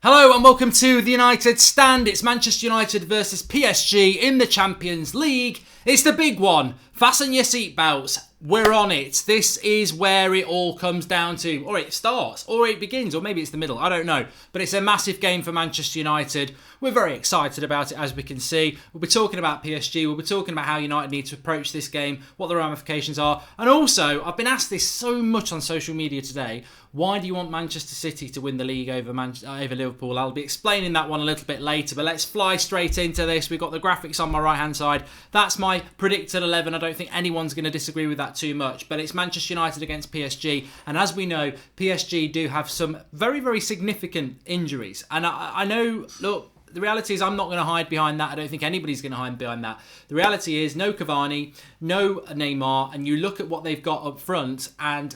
Hello and welcome to the United Stand. It's Manchester United versus PSG in the Champions League. It's the big one. Fasten your seatbelts. We're on it. This is where it all comes down to. Or it starts, or it begins, or maybe it's the middle. I don't know. But it's a massive game for Manchester United. We're very excited about it, as we can see. We'll be talking about PSG. We'll be talking about how United need to approach this game, what the ramifications are. And also, I've been asked this so much on social media today. Why do you want Manchester City to win the league over Liverpool? I'll be explaining that one a little bit later. But let's fly straight into this. We've got the graphics on my right-hand side. That's my predicted 11. I don't think anyone's going to disagree with that too much. But it's Manchester United against PSG. And as we know, PSG do have some very, very significant injuries. And I know, look, the reality is I'm not going to hide behind that. I don't think anybody's going to hide behind that. The reality is no Cavani, no Neymar, and you look at what they've got up front, and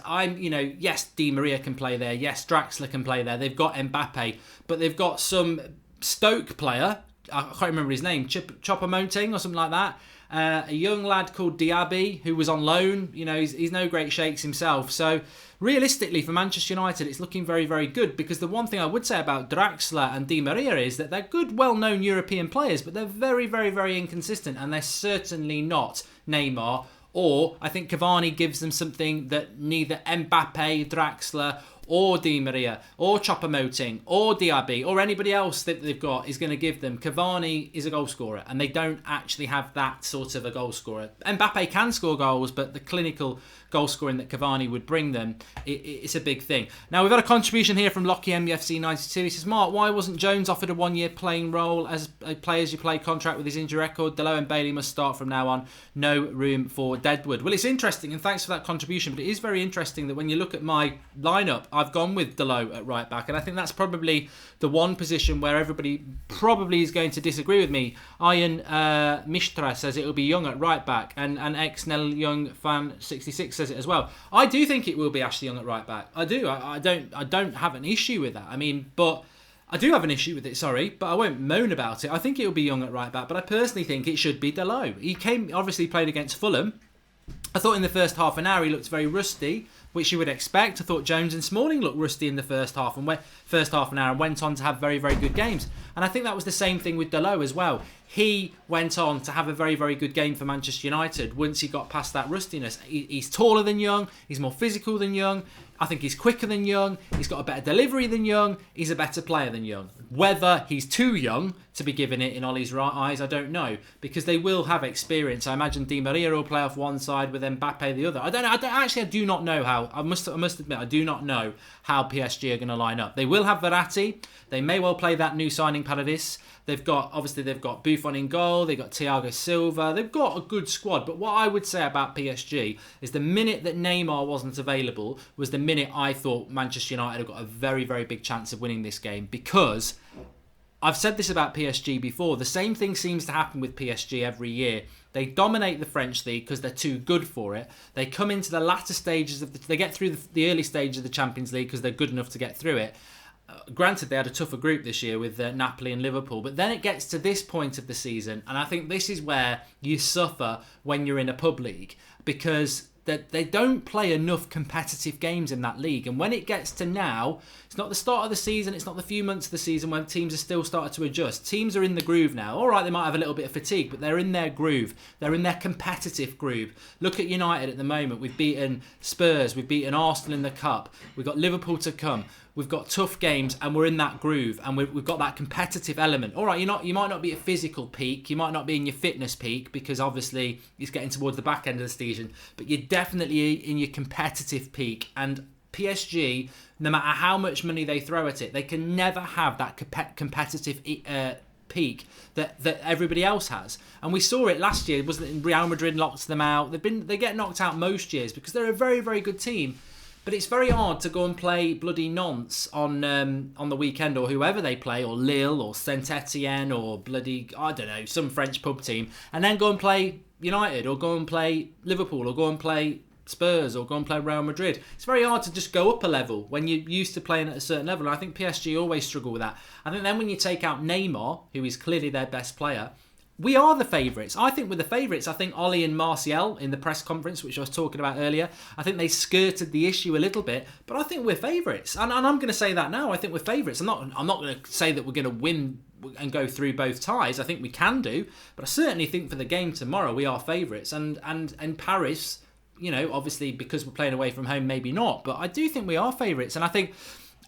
yes, Di Maria can play there. Yes, Draxler can play there. They've got Mbappe, but they've got some Stoke player, I can't remember his name, Choupo-Moting or something like that. A young lad called Diaby who was on loan. He's no great shakes himself. So realistically for Manchester United, it's looking very, very good, because the one thing I would say about Draxler and Di Maria is that they're good, well-known European players, but they're very, very, very inconsistent, and they're certainly not Neymar. Or I think Cavani gives them something that neither Mbappe, Draxler, or Di Maria, or Choupo-Moting, or Diaby, or anybody else that they've got is going to give them. Cavani is a goal scorer, and they don't actually have that sort of a goal scorer. Mbappe can score goals, but the clinical goal scoring that Cavani would bring them, it's a big thing. Now, we've had a contribution here from Lockie MUFC 92. He says, Mark, why wasn't Jones offered a one-year playing role as a play-as-you-play contract with his injury record? Dalot and Bailey must start from now on. No room for Deadwood. Well, it's interesting, and thanks for that contribution, but it is very interesting that when you look at my lineup, I've gone with Dalot at right back, and I think that's probably the one position where everybody probably is going to disagree with me. Ian Mishtra says it will be Young at right back, and ex-Nell Young fan 66 says it as well. I do think it will be Ashley Young at right back. I do. I don't have an issue with that. But I do have an issue with it, but I won't moan about it. I think it will be Young at right back, but I personally think it should be Dalot. He obviously played against Fulham. I thought in the first half an hour he looked very rusty, which you would expect. I thought Jones and Smalling looked rusty in the first half an hour, and went on to have very, very good games. And I think that was the same thing with Dalot as well. He went on to have a very, very good game for Manchester United once he got past that rustiness. He's taller than Young. He's more physical than Young. I think he's quicker than Young. He's got a better delivery than Young. He's a better player than Young. Whether he's too young to be given it in Ollie's eyes, I don't know, because they will have experience. I imagine Di Maria will play off one side with Mbappe the other. I don't know. I do not know how. I must admit, I do not know how PSG are going to line up. They will have Verratti. They may well play that new signing Paredes. They've got Buffon in goal. They've got Thiago Silva. They've got a good squad. But what I would say about PSG is the minute that Neymar wasn't available was the minute I thought Manchester United have got a very, very big chance of winning this game, because I've said this about PSG before. The same thing seems to happen with PSG every year. They dominate the French league because they're too good for it. They come into the latter stages they get through the early stages of the Champions League because they're good enough to get through it. Granted, they had a tougher group this year with Napoli and Liverpool, but then it gets to this point of the season, and I think this is where you suffer when you're in a pub league, because that they don't play enough competitive games in that league. And when it gets to now, it's not the start of the season, it's not the few months of the season when teams are still starting to adjust. Teams are in the groove now. All right, they might have a little bit of fatigue, but they're in their groove. They're in their competitive groove. Look at United at the moment. We've beaten Spurs, we've beaten Arsenal in the Cup, we've got Liverpool to come. We've got tough games, and we're in that groove, and we've got that competitive element. All right, you might not be at physical peak, you might not be in your fitness peak, because obviously it's getting towards the back end of the season, but you're definitely in your competitive peak. And PSG, no matter how much money they throw at it, they can never have that competitive peak that everybody else has. And we saw it last year, wasn't it? Real Madrid knocked them out. They get knocked out most years because they're a very, very good team. But it's very hard to go and play bloody Nantes on the weekend, or whoever they play, or Lille, or Saint Etienne, or bloody, I don't know, some French pub team, and then go and play United, or go and play Liverpool, or go and play Spurs, or go and play Real Madrid. It's very hard to just go up a level when you're used to playing at a certain level, and I think PSG always struggle with that. I think then when you take out Neymar, who is clearly their best player, we are the favourites. I think we're the favourites. I think Ollie and Martial in the press conference, which I was talking about earlier, I think they skirted the issue a little bit, but I think we're favourites. And I'm going to say that now. I think we're favourites. I'm not going to say that we're going to win and go through both ties. I think we can do, but I certainly think for the game tomorrow, we are favourites. And Paris, you know, obviously because we're playing away from home, maybe not, but I do think we are favourites. And I think,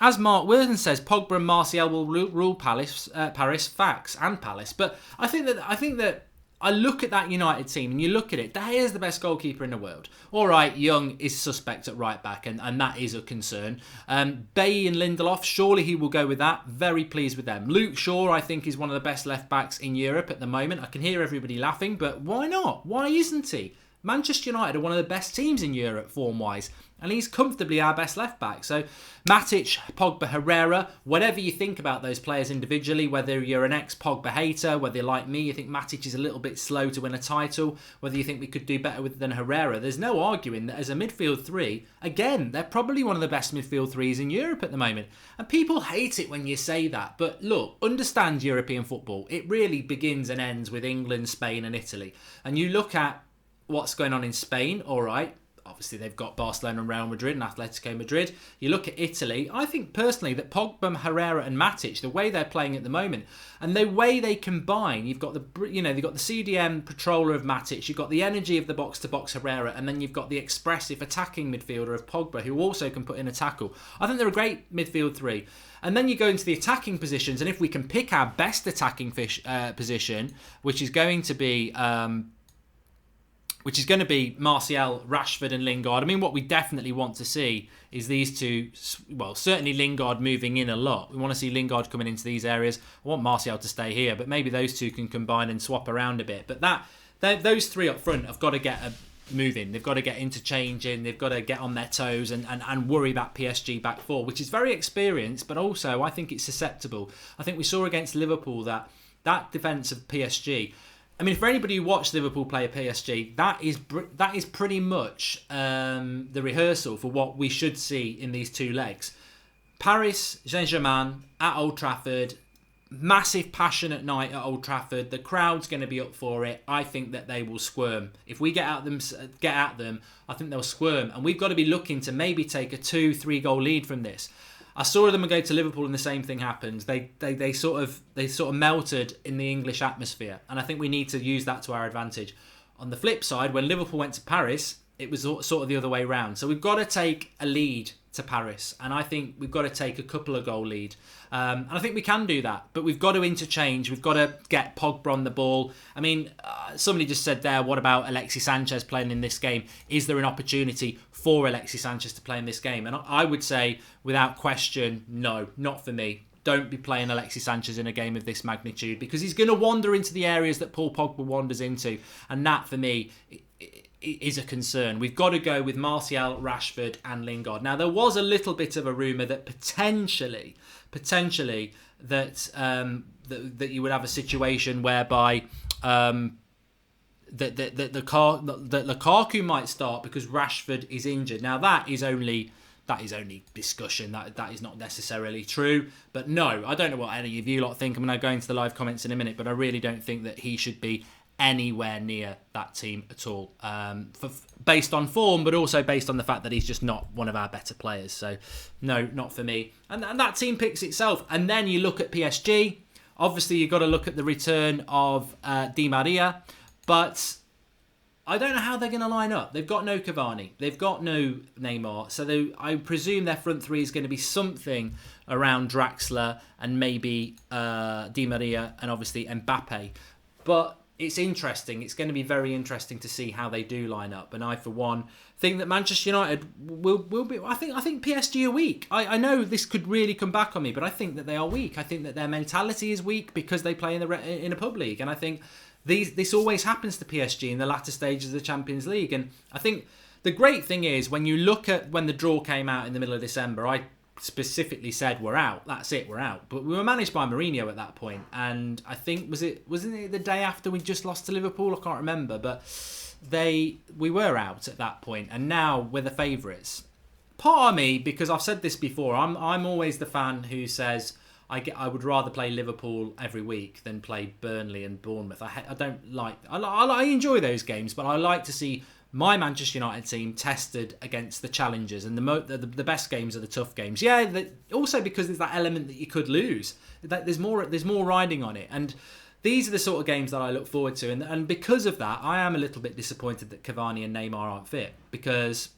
as Mark Worthing says, Pogba and Martial will rule Paris, facts, and Palace. But I think that I look at that United team and you look at it, De Gea is the best goalkeeper in the world. All right, Young is suspect at right back, and that is a concern. Bailly and Lindelof, surely he will go with that. Very pleased with them. Luke Shaw, I think, is one of the best left backs in Europe at the moment. I can hear everybody laughing, but why not? Why isn't he? Manchester United are one of the best teams in Europe form-wise, and he's comfortably our best left-back. So Matic, Pogba, Herrera, whatever you think about those players individually, whether you're an ex-Pogba hater, whether you're like me, you think Matic is a little bit slow to win a title, whether you think we could do better than Herrera, there's no arguing that as a midfield three, again, they're probably one of the best midfield threes in Europe at the moment. And people hate it when you say that, but look, understand European football. It really begins and ends with England, Spain and Italy. And you look at what's going on in Spain, all right. Obviously, they've got Barcelona and Real Madrid and Atletico Madrid. You look at Italy, I think personally that Pogba, Herrera and Matic, the way they're playing at the moment, and the way they combine, you've got they've got the CDM patroller of Matic, you've got the energy of the box-to-box Herrera, and then you've got the expressive attacking midfielder of Pogba, who also can put in a tackle. I think they're a great midfield three. And then you go into the attacking positions, and if we can pick our best attacking position, which is going to be Martial, Rashford and Lingard. I mean, what we definitely want to see is these two, well, certainly Lingard moving in a lot. We want to see Lingard coming into these areas. I want Martial to stay here, but maybe those two can combine and swap around a bit. But those three up front have got to get moving. They've got to get interchanging. They've got to get on their toes and worry that PSG back four, which is very experienced, but also I think it's susceptible. I think we saw against Liverpool that defence of PSG, I mean, for anybody who watched Liverpool play a PSG, that is pretty much the rehearsal for what we should see in these two legs. Paris Saint-Germain at Old Trafford, massive passion at night at Old Trafford. The crowd's going to be up for it. I think that they will squirm. If we get at them, I think they'll squirm. And we've got to be looking to maybe take a 2-3 goal lead from this. I saw them go to Liverpool and the same thing happened. They sort of melted in the English atmosphere, and I think we need to use that to our advantage. On the flip side, when Liverpool went to Paris, it was sort of the other way round. So we've got to take a lead to Paris, and I think we've got to take a couple of goal lead. And I think we can do that, but we've got to interchange. We've got to get Pogba on the ball. I mean, somebody just said there, what about Alexis Sanchez playing in this game? Is there an opportunity for Alexis Sanchez to play in this game? And I would say, without question, no, not for me. Don't be playing Alexis Sanchez in a game of this magnitude, because he's going to wander into the areas that Paul Pogba wanders into. And that, for me, is a concern. We've got to go with Martial, Rashford and Lingard. Now, there was a little bit of a rumour that potentially that you would have a situation whereby that Lukaku might start because Rashford is injured. Now, that is only discussion. That is not necessarily true. But no, I don't know what any of you lot think. I'm going to go into the live comments in a minute, but I really don't think that he should be anywhere near that team at all, based on form, but also based on the fact that he's just not one of our better players. So no, not for me. And that team picks itself. And then you look at PSG. Obviously, you've got to look at the return of Di Maria, but I don't know how they're going to line up. They've got no Cavani. They've got no Neymar. So I presume their front three is going to be something around Draxler and maybe Di Maria and obviously Mbappe. But it's interesting. It's going to be very interesting to see how they do line up. And I, for one, think that Manchester United will be. I think PSG are weak. I know this could really come back on me, but I think that they are weak. I think that their mentality is weak because they play in a pub league, and I think this always happens to PSG in the latter stages of the Champions League. And I think the great thing is when you look at when the draw came out in the middle of December, I specifically said we're out. That's it, we're out. But we were managed by Mourinho at that point, and I think wasn't it the day after we just lost to Liverpool? I can't remember, but we were out at that point, and now we're the favourites. Part of me, because I've said this before, I'm always the fan who says I would rather play Liverpool every week than play Burnley and Bournemouth. I don't like... I enjoy those games, but I like to see my Manchester United team tested against the challengers, and the best games are the tough games. Yeah, also because there's that element that you could lose. There's more riding on it, and these are the sort of games that I look forward to. And because of that, I am a little bit disappointed that Cavani and Neymar aren't fit, because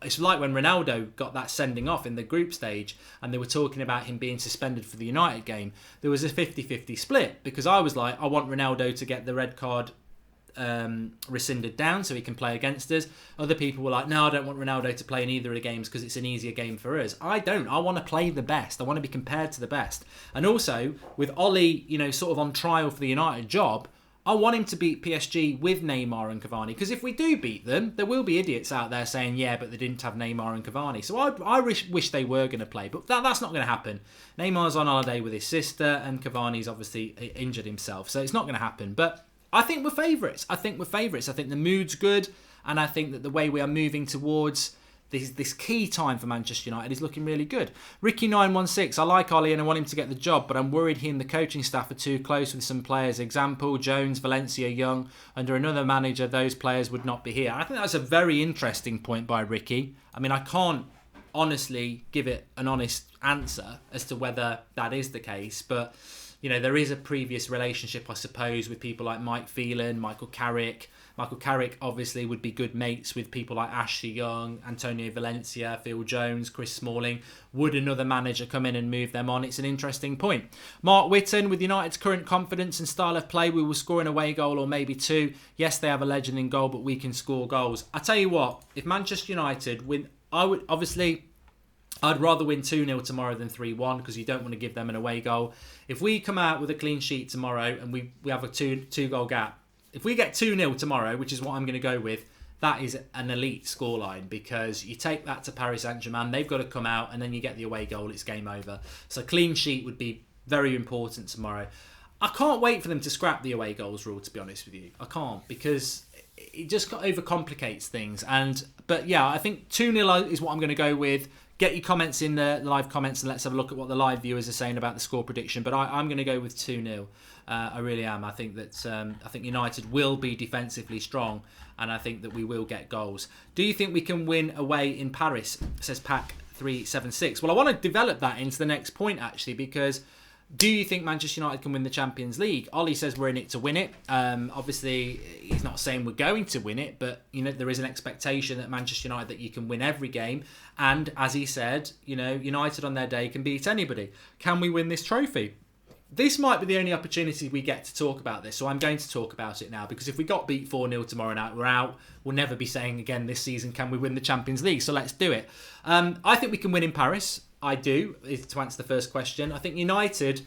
it's like when Ronaldo got that sending off in the group stage and they were talking about him being suspended for the United game. There was a 50-50 split, because I was like, I want Ronaldo to get the red card rescinded down so he can play against us. Other people were like, no, I don't want Ronaldo to play in either of the games because it's an easier game for us. I don't. I want to play the best. I want to be compared to the best. And also, with Ollie, sort of on trial for the United job, I want him to beat PSG with Neymar and Cavani, because if we do beat them, there will be idiots out there saying, yeah, but they didn't have Neymar and Cavani. So I wish they were going to play, but that's not going to happen. Neymar's on holiday with his sister, and Cavani's obviously injured himself, so it's not going to happen. But I think we're favourites. I think the mood's good, and I think that the way we are moving towards this key time for Manchester United is looking really good. Ricky916, I like Ollie and I want him to get the job, but I'm worried he and the coaching staff are too close with some players. Example, Jones, Valencia, Young. Under another manager, those players would not be here. I think that's a very interesting point by Ricky. I mean, I can't honestly give it an honest answer as to whether that is the case, but there is a previous relationship, I suppose, with people like Mike Phelan, Michael Carrick. Michael Carrick obviously would be good mates with people like Ashley Young, Antonio Valencia, Phil Jones, Chris Smalling. Would another manager come in and move them on? It's an interesting point. Mark Whitten, with United's current confidence and style of play, we will score an away goal or maybe two. Yes, they have a legend in goal, but we can score goals. I tell you what, if Manchester United win, I'd rather win 2-0 tomorrow than 3-1, because you don't want to give them an away goal. If we come out with a clean sheet tomorrow and we have a two-goal gap, if we get 2-0 tomorrow, which is what I'm going to go with, that is an elite scoreline, because you take that to Paris Saint-Germain, they've got to come out, and then you get the away goal, it's game over. So clean sheet would be very important tomorrow. I can't wait for them to scrap the away goals rule, to be honest with you. I can't, because it just overcomplicates things. But yeah, I think 2-0 is what I'm going to go with. Get your comments in the live comments, and let's have a look at what the live viewers are saying about the score prediction. But I'm going to go with 2-0. I really am. I think United will be defensively strong, and I think that we will get goals. Do you think we can win away in Paris? Says Pack376. Well, I want to develop that into the next point, actually, because do you think Manchester United can win the Champions League? Ollie says we're in it to win it. Obviously, he's not saying we're going to win it, but there is an expectation that Manchester United, that you can win every game. And as he said, United on their day can beat anybody. Can we win this trophy? This might be the only opportunity we get to talk about this, so I'm going to talk about it now, because if we got beat 4-0 tomorrow night, we're out. We'll never be saying again this season, can we win the Champions League? So let's do it. I think we can win in Paris. I do, to answer the first question. I think United,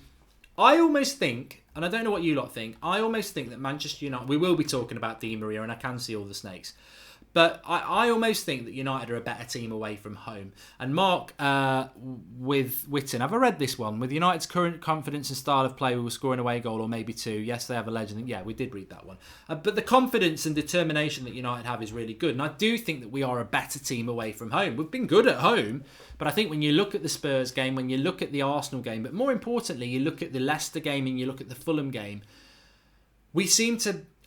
I almost think, and I don't know what you lot think, I almost think that Manchester United, we will be talking about Di Maria, and I can see all the snakes, but I almost think that United are a better team away from home. And Mark, with Whitten, have I read this one? With United's current confidence and style of play, we will score an away goal or maybe two. Yes, they have a legend. Yeah, we did read that one. But the confidence and determination that United have is really good. And I do think that we are a better team away from home. We've been good at home, but I think when you look at the Spurs game, when you look at the Arsenal game, but more importantly, you look at the Leicester game and you look at the Fulham game,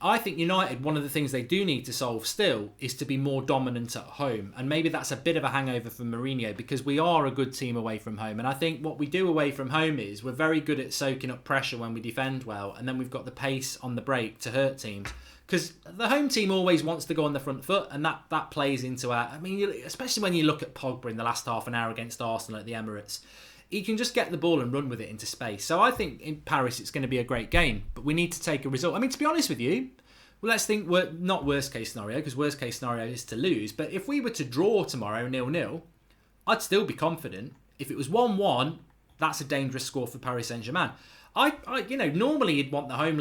I think United, one of the things they do need to solve still is to be more dominant at home. And maybe that's a bit of a hangover from Mourinho, because we are a good team away from home. And I think what we do away from home is we're very good at soaking up pressure when we defend well. And then we've got the pace on the break to hurt teams. Because the home team always wants to go on the front foot, and that plays into our... I mean, especially when you look at Pogba in the last half an hour against Arsenal at the Emirates. He can just get the ball and run with it into space. So I think in Paris it's going to be a great game, but we need to take a result. I mean, to be honest with you, well, let's think, not worst case scenario, because worst case scenario is to lose, but if we were to draw tomorrow 0-0, I'd still be confident. If it was 1-1, that's a dangerous score for Paris Saint-Germain. Normally you'd want the home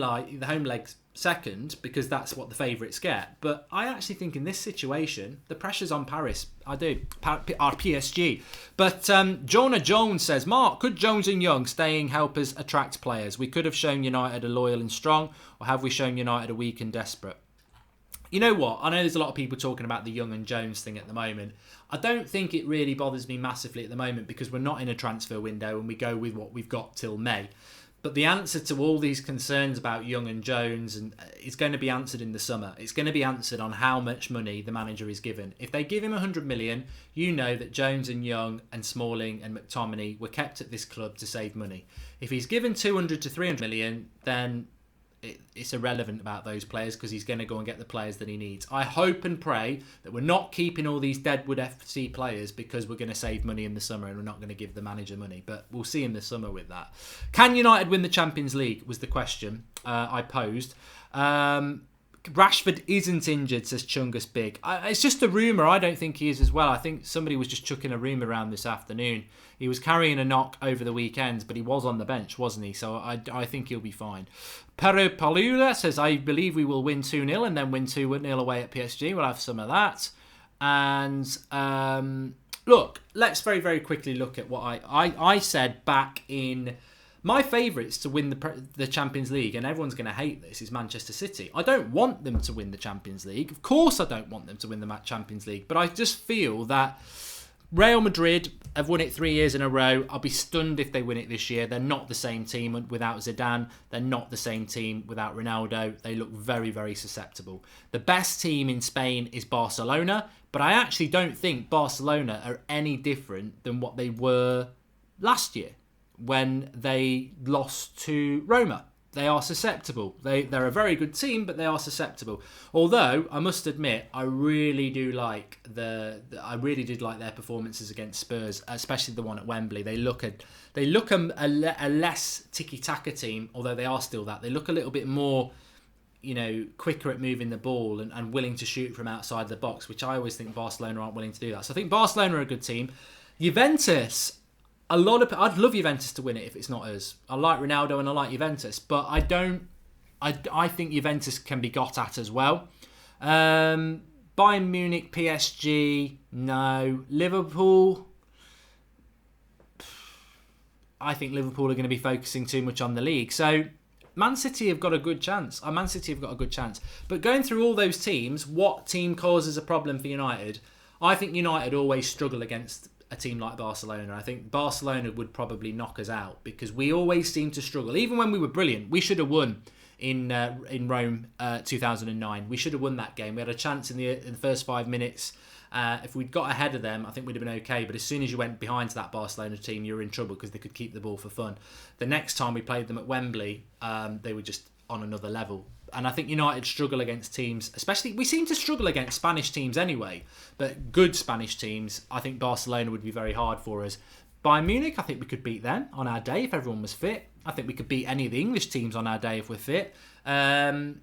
leg second, because that's what the favourites get. But I actually think in this situation, the pressure's on Paris. I do. Our PSG. But Jonah Jones says, Mark, could Jones and Young staying help us attract players? We could have shown United are loyal and strong, or have we shown United are weak and desperate? You know what? I know there's a lot of people talking about the Young and Jones thing at the moment. I don't think it really bothers me massively at the moment because we're not in a transfer window and we go with what we've got till May. But the answer to all these concerns about Young and Jones is going to be answered in the summer. It's going to be answered on how much money the manager is given. If they give him 100 million, you know that Jones and Young and Smalling and McTominay were kept at this club to save money. If he's given 200 to 300 million, then it's irrelevant about those players because he's going to go and get the players that he needs. I hope and pray that we're not keeping all these Deadwood FC players because we're going to save money in the summer and we're not going to give the manager money. But we'll see in the summer with that. Can United win the Champions League was the question I posed. Rashford isn't injured, says Chungus Big. It's just a rumour. I don't think he is as well. I think somebody was just chucking a rumour around this afternoon. He was carrying a knock over the weekend, but he was on the bench, wasn't he? So I think he'll be fine. Pero Palula says, I believe we will win 2-0 and then win 2-0 away at PSG. We'll have some of that. And look, let's very, very quickly look at what I said back in... My favourites to win the Champions League, and everyone's going to hate this, is Manchester City. I don't want them to win the Champions League. Of course I don't want them to win the Champions League, but I just feel that Real Madrid have won it 3 years in a row. I'll be stunned if they win it this year. They're not the same team without Zidane. They're not the same team without Ronaldo. They look very, very susceptible. The best team in Spain is Barcelona, but I actually don't think Barcelona are any different than what they were last year when they lost to Roma. They are susceptible. They're a very good team, but they are susceptible. Although I must admit, I really did like their performances against Spurs, especially the one at Wembley. They look a less tiki-taka team, although they are still that. They look a little bit more, quicker at moving the ball and willing to shoot from outside the box, which I always think Barcelona aren't willing to do that. So I think Barcelona are a good team. Juventus. I'd love Juventus to win it if it's not us. I like Ronaldo and I like Juventus, but I think Juventus can be got at as well. Bayern Munich, PSG, no. Liverpool, I think Liverpool are going to be focusing too much on the league. So Man City have got a good chance. But going through all those teams, what team causes a problem for United? I think United always struggle against a team like Barcelona. I think Barcelona would probably knock us out because we always seem to struggle. Even when we were brilliant, we should have won in Rome 2009. We should have won that game. We had a chance in the first 5 minutes. If we'd got ahead of them, I think we'd have been okay. But as soon as you went behind to that Barcelona team, you were in trouble because they could keep the ball for fun. The next time we played them at Wembley, they were just on another level. And I think United struggle against teams, especially, we seem to struggle against Spanish teams anyway, but good Spanish teams, I think Barcelona would be very hard for us. Bayern Munich, I think we could beat them on our day if everyone was fit. I think we could beat any of the English teams on our day if we're fit. I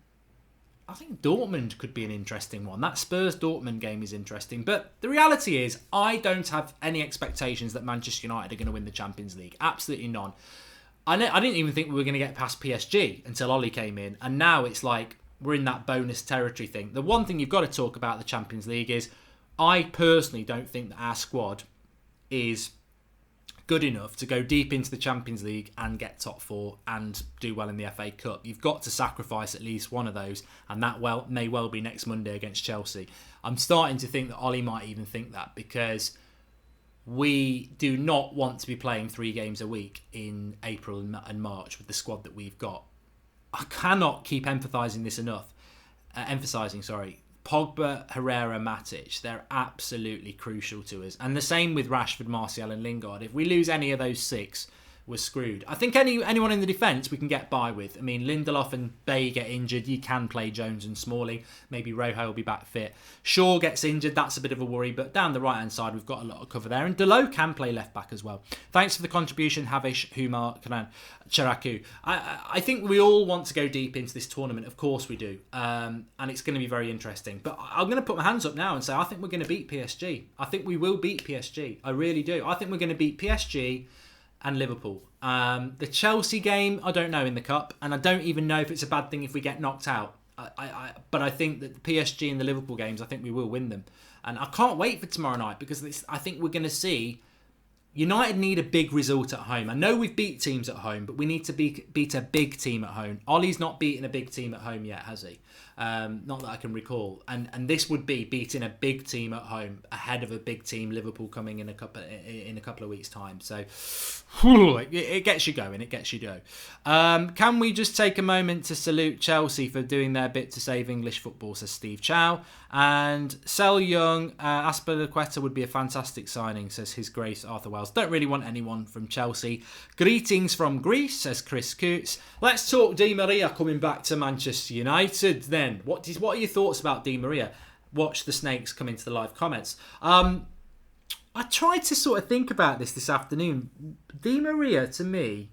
think Dortmund could be an interesting one. That Spurs-Dortmund game is interesting. But the reality is, I don't have any expectations that Manchester United are going to win the Champions League. Absolutely none. I didn't even think we were going to get past PSG until Ollie came in. And now it's like we're in that bonus territory thing. The one thing you've got to talk about the Champions League is I personally don't think that our squad is good enough to go deep into the Champions League and get top four and do well in the FA Cup. You've got to sacrifice at least one of those, and that may well be next Monday against Chelsea. I'm starting to think that Ollie might even think that because we do not want to be playing 3 games a week in April and March with the squad that we've got. I cannot keep emphasising this enough. Pogba, Herrera, Matic, they're absolutely crucial to us. And the same with Rashford, Martial and Lingard. If we lose any of those 6, we're screwed. I think anyone in the defence we can get by with. I mean, Lindelof and Bay get injured. You can play Jones and Smalling. Maybe Rojo will be back fit. Shaw gets injured. That's a bit of a worry. But down the right-hand side, we've got a lot of cover there. And Delo can play left-back as well. Thanks for the contribution, Havish, Humar, Kanan, Charaku. I think we all want to go deep into this tournament. Of course we do. And it's going to be very interesting. But I'm going to put my hands up now and say I think we're going to beat PSG. I think we will beat PSG. I really do. I think we're going to beat PSG and Liverpool. The Chelsea game, I don't know in the Cup, and I don't even know if it's a bad thing if we get knocked out. But I think that the PSG and the Liverpool games, I think we will win them. And I can't wait for tomorrow night because I think we're going to see United need a big result at home. I know we've beat teams at home, but we need to beat a big team at home. Ollie's not beaten a big team at home yet, has he? Not that I can recall. And this would be beating a big team at home ahead of a big team, Liverpool, coming in a couple of weeks' time. So it gets you going. It gets you going. Can we just take a moment to salute Chelsea for doing their bit to save English football, says Steve Chow. And sell Young, Aspilicueta would be a fantastic signing, says His Grace Arthur Wells. Don't really want anyone from Chelsea. Greetings from Greece, says Chris Coots. Let's talk Di Maria coming back to Manchester United then. What are your thoughts about Di Maria? Watch the snakes come into the live comments. I tried to sort of think about this afternoon. Di Maria, to me,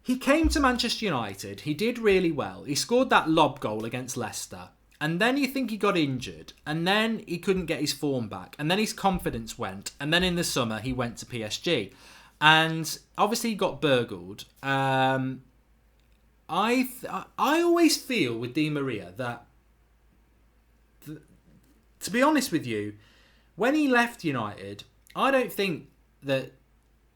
he came to Manchester United. He did really well. He scored that lob goal against Leicester. And then you think he got injured. And then he couldn't get his form back. And then his confidence went. And then in the summer, he went to PSG. And obviously he got burgled. I always feel with Di Maria that, to be honest with you, when he left United, I don't think that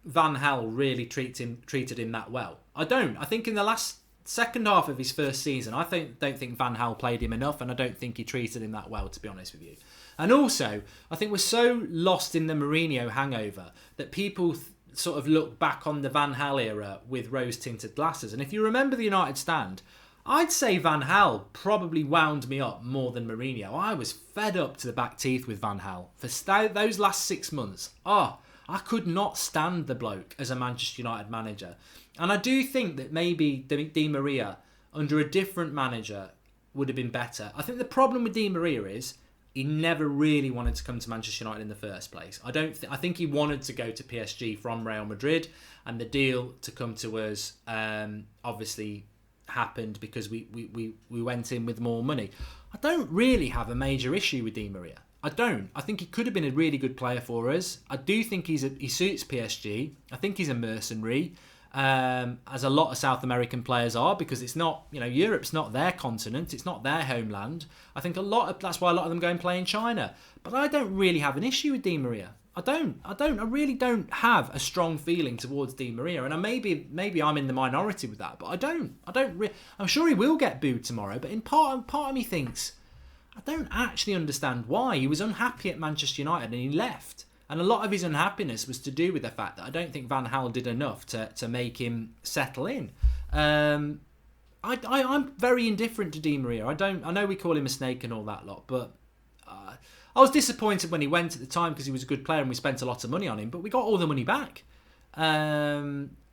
Van Gaal really treated him that well. I don't. I think in the second half of his first season, I don't think Van Gaal played him enough, and I don't think he treated him that well, to be honest with you. And also, I think we're so lost in the Mourinho hangover that people sort of look back on the Van Gaal era with rose-tinted glasses. And if you remember the United stand, I'd say Van Gaal probably wound me up more than Mourinho. I was fed up to the back teeth with Van Gaal for those last 6 months. I could not stand the bloke as a Manchester United manager. And I do think that maybe Di Maria, under a different manager, would have been better. I think the problem with Di Maria is he never really wanted to come to Manchester United in the first place. I think he wanted to go to PSG from Real Madrid, and the deal to come to us obviously happened because we went in with more money. I don't really have a major issue with Di Maria. I don't. I think he could have been a really good player for us. I do think he suits PSG. I think he's a mercenary, as a lot of South American players are, because it's not, Europe's not their continent. It's not their homeland. I think that's why a lot of them go and play in China. But I don't really have an issue with Di Maria. I really don't have a strong feeling towards Di Maria, and maybe I'm in the minority with that. But I don't. I'm sure he will get booed tomorrow. But in part of me thinks, I don't actually understand why. He was unhappy at Manchester United and he left. And a lot of his unhappiness was to do with the fact that I don't think Van Gaal did enough to make him settle in. I'm very indifferent to Di Maria. I know we call him a snake and all that lot, but I was disappointed when he went at the time because he was a good player and we spent a lot of money on him, but we got all the money back.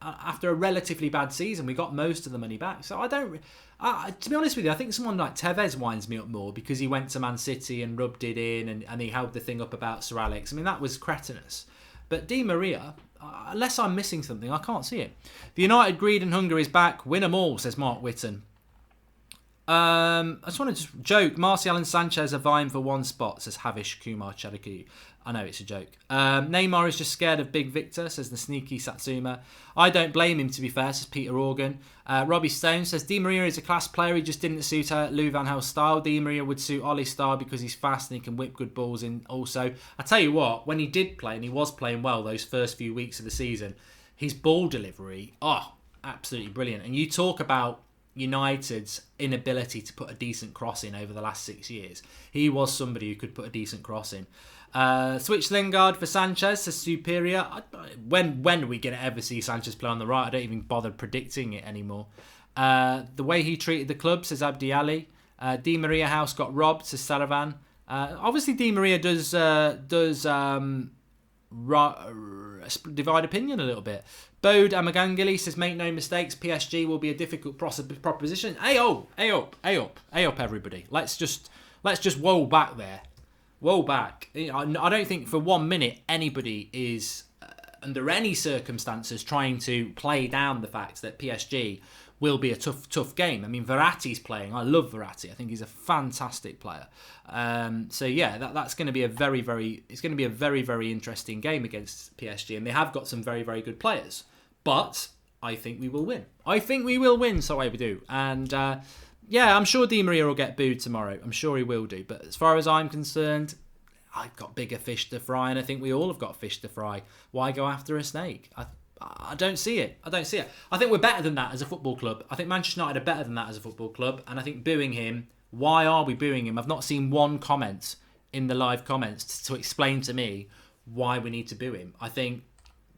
After a relatively bad season, we got most of the money back. So to be honest with you, I think someone like Tevez winds me up more because he went to Man City and rubbed it in and he held the thing up about Sir Alex. I mean, that was cretinous. But Di Maria, unless I'm missing something, I can't see it. The United greed and hunger is back. Win 'em all, says Mark Whitten. I just want to joke. Martial and Sanchez are vying for one spot, says Havish Kumar Chadaki. I know it's a joke. Neymar is just scared of Big Victor, says the sneaky Satsuma. I don't blame him, to be fair, says Peter Organ. Robbie Stone says Di Maria is a class player. He just didn't suit Lou Van Gaal's style. Di Maria would suit Ollie's style because he's fast and he can whip good balls in also. I tell you what, when he did play, and he was playing well those first few weeks of the season, his ball delivery, absolutely brilliant. And you talk about United's inability to put a decent cross in over the last 6 years. He was somebody who could put a decent cross in. Switch Lingard for Sanchez, says Superior. When are we going to ever see Sanchez play on the right? I don't even bother predicting it anymore. The way he treated the club, says Abdi Ali. Di Maria house got robbed, says Saravan. Obviously Di Maria does divide opinion a little bit. Bode Amagangili says, make no mistakes, PSG will be a difficult proposition. Hey up, everybody. Let's just woe back there. Woe back. I don't think for 1 minute anybody is, under any circumstances, trying to play down the fact that PSG will be a tough game. I mean, Verratti's playing. I love Verratti. I think he's a fantastic player. So yeah, that's going to be a very, very interesting game against PSG, and they have got some very, very good players. But I think we will win. So I do. And I'm sure Di Maria will get booed tomorrow. I'm sure he will do. But as far as I'm concerned, I've got bigger fish to fry, and I think we all have got fish to fry. Why go after a snake? I don't see it. I think we're better than that as a football club. I think Manchester United are better than that as a football club. And I think booing him, why are we booing him? I've not seen one comment in the live comments to explain to me why we need to boo him. I think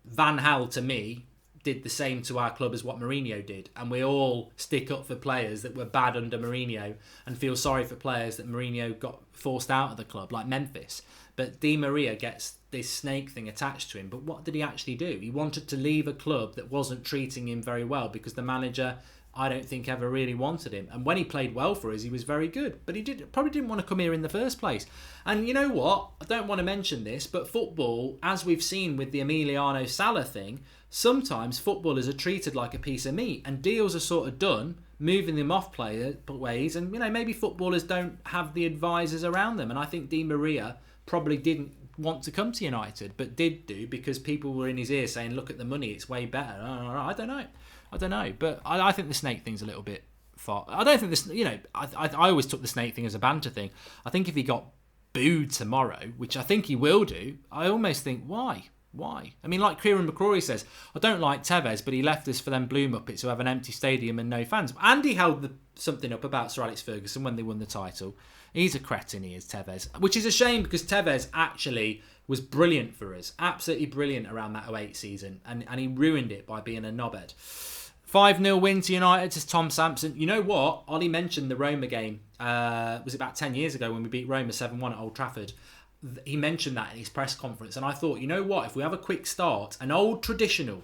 Van Gaal, to me, did the same to our club as what Mourinho did. And we all stick up for players that were bad under Mourinho and feel sorry for players that Mourinho got forced out of the club, like Memphis. But Di Maria gets this snake thing attached to him. But what did he actually do? He wanted to leave a club that wasn't treating him very well because the manager, I don't think, ever really wanted him. And when he played well for us, he was very good. But he probably didn't want to come here in the first place. And you know what? I don't want to mention this, but football, as we've seen with the Emiliano Sala thing, sometimes footballers are treated like a piece of meat and deals are sort of done, moving them off ways. And, maybe footballers don't have the advisors around them. And I think Di Maria probably didn't want to come to United, but did do because people were in his ear saying, look at the money, it's way better. I don't know. But I think the snake thing's a little bit far. I don't think this, I always took the snake thing as a banter thing. I think if he got booed tomorrow, which I think he will do, I almost think, why? I mean, like Kieran McCrory says, I don't like Tevez, but he left us for them Blue Muppets who have an empty stadium and no fans. And he held something up about Sir Alex Ferguson when they won the title. He's a cretin, he is, Tevez. Which is a shame because Tevez actually was brilliant for us. Absolutely brilliant around that 08 season. And he ruined it by being a knobhead. 5-0 win to United to Tom Sampson. You know what? Ollie mentioned the Roma game. Was it about 10 years ago when we beat Roma 7-1 at Old Trafford? He mentioned that in his press conference. And I thought, you know what? If we have a quick start, an old traditional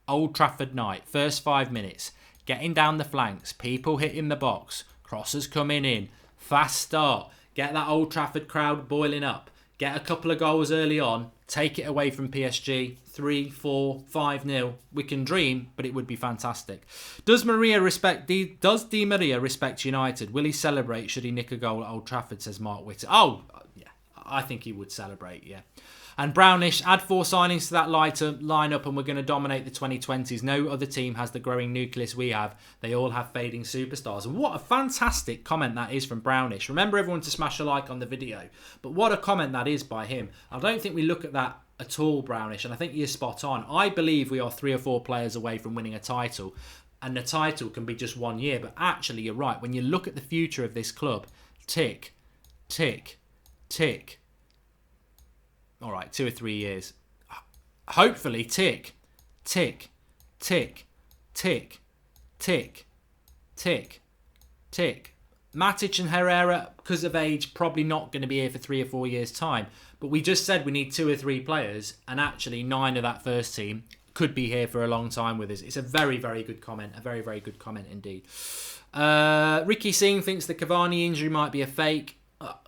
Old Trafford night, first 5 minutes, getting down the flanks, people hitting the box, crosses coming in, fast start, get that Old Trafford crowd boiling up, get a couple of goals early on, take it away from PSG, 3, 4, 5-0. We can dream, but it would be fantastic. Does Di Maria respect United? Will he celebrate should he nick a goal at Old Trafford, says Mark Witter. Oh, yeah, I think he would celebrate, yeah. And Brownish, add 4 signings to that lineup and we're going to dominate the 2020s. No other team has the growing nucleus we have. They all have fading superstars. And what a fantastic comment that is from Brownish. Remember everyone to smash a like on the video. But what a comment that is by him. I don't think we look at that at all, Brownish, and I think you're spot on. I believe we are 3 or 4 players away from winning a title. And the title can be just 1 year. But actually, you're right. When you look at the future of this club, tick, tick, tick. All right, 2 or 3 years. Hopefully, tick, tick, tick, tick, tick, tick, tick. Matic and Herrera, because of age, probably not going to be here for 3 or 4 years' time. But we just said we need 2 or 3 players, and actually 9 of that first team could be here for a long time with us. It's a very, very good comment. A very, very good comment indeed. Ricky Singh thinks the Cavani injury might be a fake.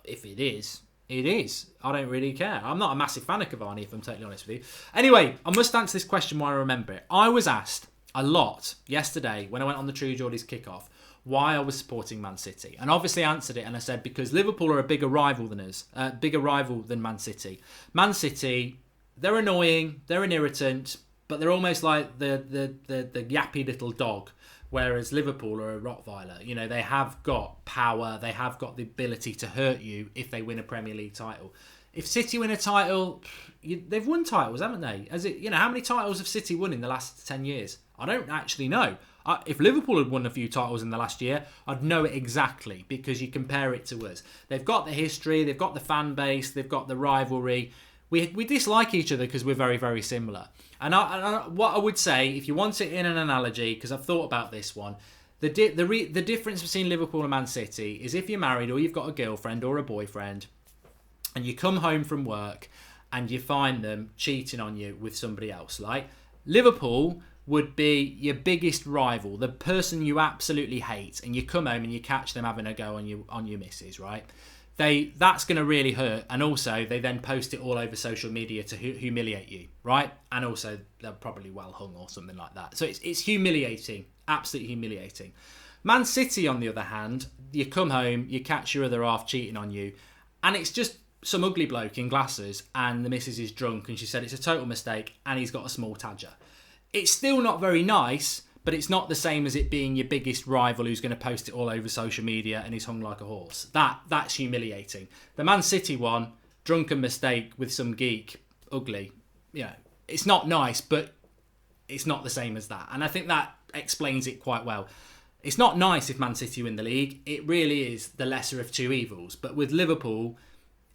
If it is, it is. I don't really care. I'm not a massive fan of Cavani, if I'm totally honest with you. Anyway, I must answer this question while I remember it. I was asked a lot yesterday when I went on the True Geordies kickoff why I was supporting Man City. And obviously answered it and I said because Liverpool are a bigger rival than us. Bigger rival than Man City. Man City, they're annoying, they're an irritant, but they're almost like the yappy little dog. Whereas Liverpool are a Rottweiler. You know, they have got power. They have got the ability to hurt you if they win a Premier League title. If City win a title, they've won titles, haven't they? How many titles have City won in the last 10 years? I don't actually know. If Liverpool had won a few titles in the last year, I'd know it exactly because you compare it to us. They've got the history. They've got the fan base. They've got the rivalry. We dislike each other because we're very, very similar. And what I would say, if you want it in an analogy, because I've thought about this one, the difference between Liverpool and Man City is if you're married or you've got a girlfriend or a boyfriend and you come home from work and you find them cheating on you with somebody else. Like Liverpool would be your biggest rival, the person you absolutely hate, and you come home and you catch them having a go on your missus, right? That's going to really hurt, and also they then post it all over social media to humiliate you, right? And also they're probably well hung or something like that. So it's humiliating, absolutely humiliating. Man City, on the other hand, you come home, you catch your other half cheating on you, and it's just some ugly bloke in glasses, and the missus is drunk, and she said it's a total mistake, and he's got a small tadger. It's still not very nice, but it's not the same as it being your biggest rival who's going to post it all over social media and he's hung like a horse. That's humiliating. The Man City one, drunken mistake with some geek, ugly. it's not nice, but it's not the same as that. And I think that explains it quite well. It's not nice if Man City win the league. It really is the lesser of two evils. But with Liverpool,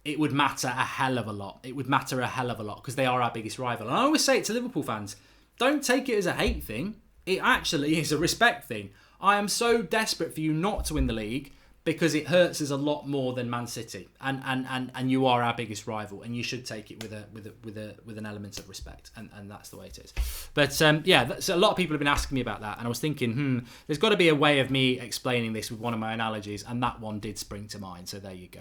it would matter a hell of a lot. It would matter a hell of a lot because they are our biggest rival. And I always say it to Liverpool fans, don't take it as a hate thing. It actually is a respect thing. I am so desperate for you not to win the league because it hurts us a lot more than Man City, and you are our biggest rival, and you should take it with an element of respect, and that's the way it is. But so a lot of people have been asking me about that, and I was thinking, there's got to be a way of me explaining this with one of my analogies, and that one did spring to mind. So there you go.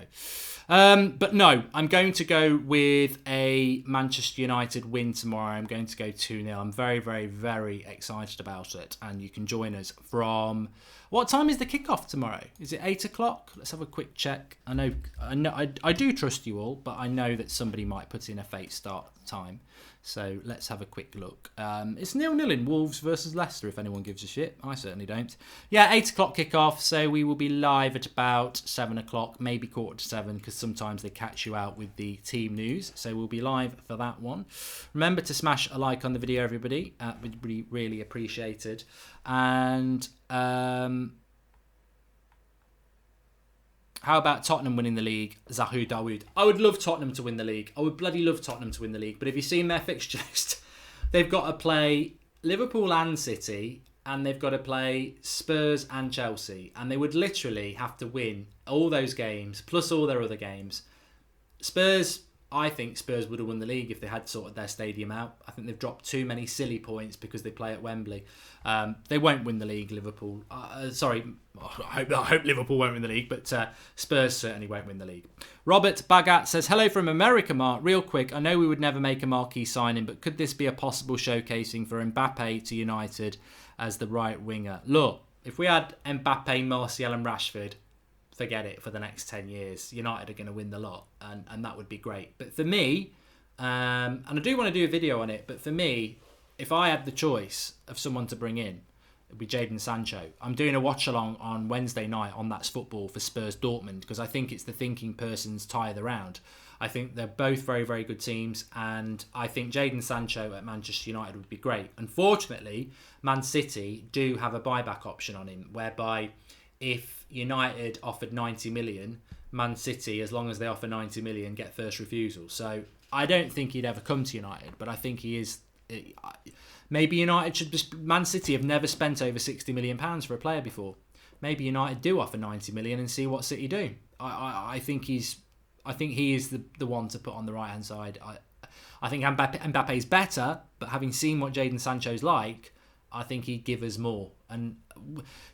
But no, I'm going to go with a Manchester United win tomorrow. I'm going to go 2-0. I'm very, very, very excited about it, and you can join us from. What time is the kickoff tomorrow? Is it 8 o'clock? Let's have a quick check. I do trust you all, but I know that somebody might put in a fake start time. So let's have a quick look. It's 0-0 in Wolves versus Leicester, if anyone gives a shit. I certainly don't. Yeah, 8 o'clock kickoff, so we will be live at about 7 o'clock, maybe 6:45, because sometimes they catch you out with the team news. So we'll be live for that one. Remember to smash a like on the video, everybody. Would be really appreciated. And how about Tottenham winning the league? Zahu Dawood. I would love Tottenham to win the league. I would bloody love Tottenham to win the league. But have you seen their fixture list? They've got to play Liverpool and City, and they've got to play Spurs and Chelsea. And they would literally have to win all those games, plus all their other games. I think Spurs would have won the league if they had sorted their stadium out. I think they've dropped too many silly points because they play at Wembley. They won't win the league, Liverpool. I hope Liverpool won't win the league, but Spurs certainly won't win the league. Robert Bagat says, hello from America, Mark. Real quick, I know we would never make a marquee signing, but could this be a possible showcasing for Mbappe to United as the right winger? Look, if we had Mbappe, Martial and Rashford, forget it for the next 10 years. United are going to win the lot, and that would be great. But for me, and I do want to do a video on it, but for me, if I had the choice of someone to bring in, it would be Jadon Sancho. I'm doing a watch-along on Wednesday night on That's Football for Spurs Dortmund because I think it's the thinking person's tie of the round. I think they're both very, very good teams, and I think Jadon Sancho at Manchester United would be great. Unfortunately, Man City do have a buyback option on him, whereby if United offered 90 million, Man City, as long as they offer 90 million, get first refusal. So I don't think he'd ever come to United, but I think he is. Maybe United should just. Man City have never spent over 60 million pounds for a player before. Maybe United do offer 90 million and see what City do. I think he is the one to put on the right hand side. I think Mbappe's better, but having seen what Jadon Sancho's like, I think he'd give us more. And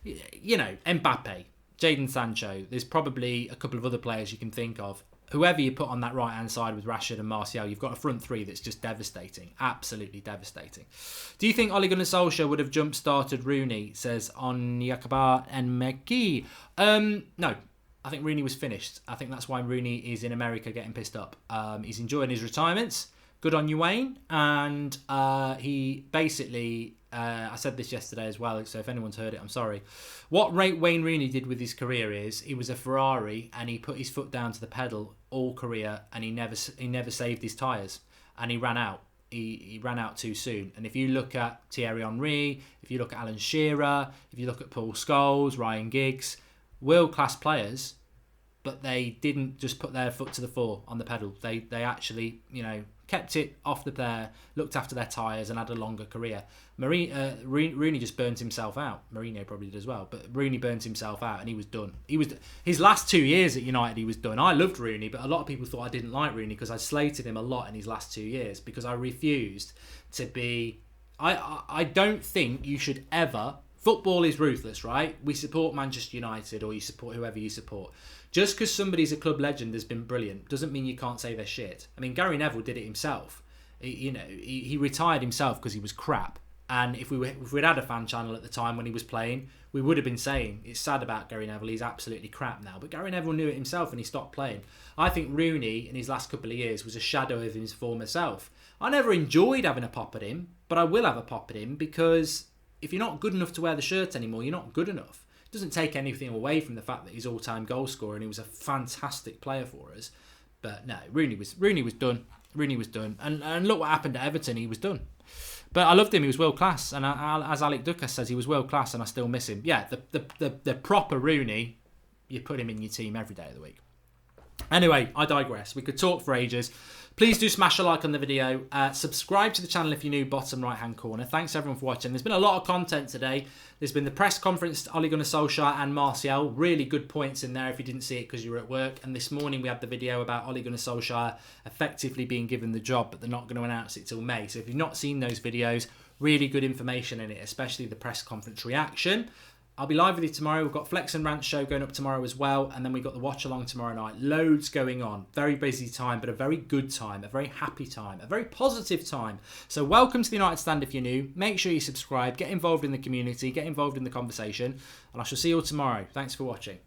Mbappe, Jadon Sancho, there's probably a couple of other players you can think of. Whoever you put on that right-hand side with Rashford and Martial, you've got a front three that's just devastating. Absolutely devastating. Do you think Ole Gunnar Solskjaer would have jump-started Rooney, says Onyekaba Nmeki? No. I think Rooney was finished. I think that's why Rooney is in America getting pissed up. He's enjoying his retirements. Good on you, Wayne. And he basically... I said this yesterday as well, so if anyone's heard it, I'm sorry. What Wayne Rooney did with his career is he was a Ferrari and he put his foot down to the pedal all career, and he never saved his tyres, and he ran out. He ran out too soon. And if you look at Thierry Henry, if you look at Alan Shearer, if you look at Paul Scholes, Ryan Giggs, world-class players, but they didn't just put their foot to the floor on the pedal. They actually, kept it off the looked after their tyres and had a longer career. Rooney just burnt himself out. Mourinho probably did as well, but Rooney burnt himself out and he was done. His last 2 years at United, he was done. I loved Rooney, but a lot of people thought I didn't like Rooney because I slated him a lot in his last 2 years because I refused to be... I don't think you should ever... Football is ruthless, right? We support Manchester United or you support whoever you support. Just because somebody's a club legend has been brilliant doesn't mean you can't say they're shit. I mean, Gary Neville did it himself. He retired himself because he was crap. And if we'd had a fan channel at the time when he was playing, we would have been saying, it's sad about Gary Neville, he's absolutely crap now. But Gary Neville knew it himself and he stopped playing. I think Rooney, in his last couple of years, was a shadow of his former self. I never enjoyed having a pop at him, but I will have a pop at him because if you're not good enough to wear the shirt anymore, you're not good enough. It doesn't take anything away from the fact that he's all-time goal scorer and he was a fantastic player for us. But no, Rooney was done. Rooney was done. And look what happened at Everton. He was done. But I loved him. He was world class. And as Alec Dukas says, he was world class, and I still miss him. Yeah, the proper Rooney, you put him in your team every day of the week. Anyway, I digress. We could talk for ages. Please do smash a like on the video. Subscribe to the channel if you're new, bottom right-hand corner. Thanks everyone for watching. There's been a lot of content today. There's been the press conference to Ole Gunnar Solskjaer and Martial. Really good points in there if you didn't see it because you were at work. And this morning we had the video about Ole Gunnar Solskjaer effectively being given the job, but they're not going to announce it till May. So if you've not seen those videos, really good information in it, especially the press conference reaction. I'll be live with you tomorrow. We've got Flex and Rant show going up tomorrow as well. And then we've got the watch along tomorrow night. Loads going on. Very busy time, but a very good time. A very happy time. A very positive time. So welcome to the United Stand if you're new. Make sure you subscribe. Get involved in the community. Get involved in the conversation. And I shall see you all tomorrow. Thanks for watching.